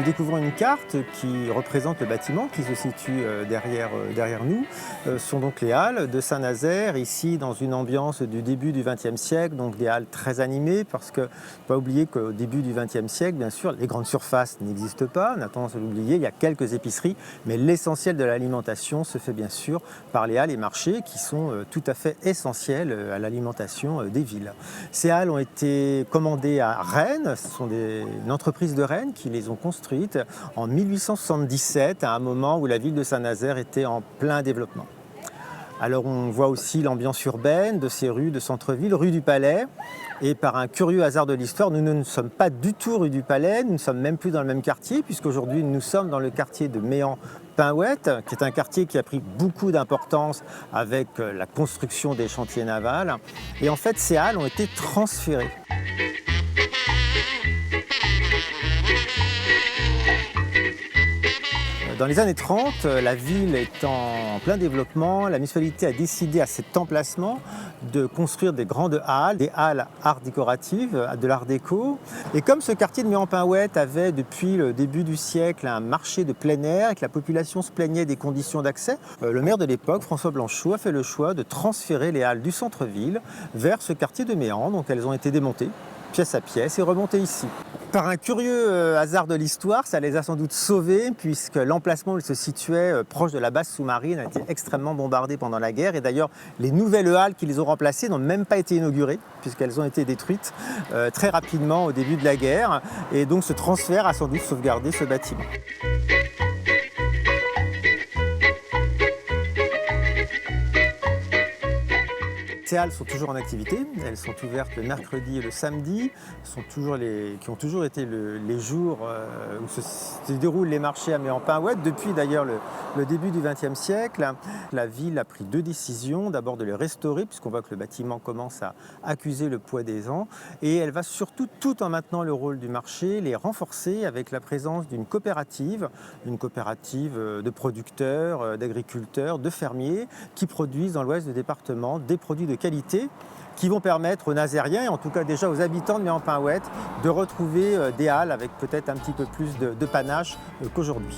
nous découvrons une carte qui représente le bâtiment qui se situe derrière nous. Ce sont donc les halles de Saint-Nazaire, ici dans une ambiance du début du XXe siècle, donc des halles très animées, parce que ne faut pas oublier qu'au début du XXe siècle, bien sûr, les grandes surfaces n'existent pas, on a tendance à l'oublier, il y a quelques épiceries, mais l'essentiel de l'alimentation se fait bien sûr par les halles et marchés qui sont tout à fait essentiels à l'alimentation des villes. Ces halles ont été commandées à Rennes, ce sont une entreprise de Rennes qui les ont construites en 1877, à un moment où la ville de Saint-Nazaire était en plein développement. Alors on voit aussi l'ambiance urbaine de ces rues de centre-ville, rue du Palais. Et par un curieux hasard de l'histoire, nous ne sommes pas du tout rue du Palais, nous ne sommes même plus dans le même quartier, puisqu'aujourd'hui nous sommes dans le quartier de Méan-Pinhouette, qui est un quartier qui a pris beaucoup d'importance avec la construction des chantiers navals. Et en fait, ces halles ont été transférées. Dans les années 30, la ville étant en plein développement, la municipalité a décidé à cet emplacement de construire des grandes halles, des halles art décoratives, de l'art déco. Et comme ce quartier de Méan-Pinhouette avait depuis le début du siècle un marché de plein air et que la population se plaignait des conditions d'accès, le maire de l'époque, François Blanchot, a fait le choix de transférer les halles du centre-ville vers ce quartier de Méan. Donc elles ont été démontées pièce à pièce et remontées ici. Par un curieux hasard de l'histoire, ça les a sans doute sauvés puisque l'emplacement où ils se situaient proche de la base sous-marine a été extrêmement bombardé pendant la guerre et d'ailleurs les nouvelles halles qui les ont remplacées n'ont même pas été inaugurées puisqu'elles ont été détruites très rapidement au début de la guerre et donc ce transfert a sans doute sauvegardé ce bâtiment. Ces halles sont toujours en activité, elles sont ouvertes le mercredi et le samedi, qui ont toujours été les jours où se déroulent les marchés à Méan-Pinhouette, depuis d'ailleurs le début du XXe siècle. La ville a pris deux décisions, d'abord de les restaurer, puisqu'on voit que le bâtiment commence à accuser le poids des ans, et elle va surtout, tout en maintenant le rôle du marché, les renforcer avec la présence d'une coopérative de producteurs, d'agriculteurs, de fermiers, qui produisent dans l'ouest du département des produits de qualité qui vont permettre aux Nazériens, et en tout cas déjà aux habitants de Méan-Pinhouette, de retrouver des halles avec peut-être un petit peu plus de panache qu'aujourd'hui.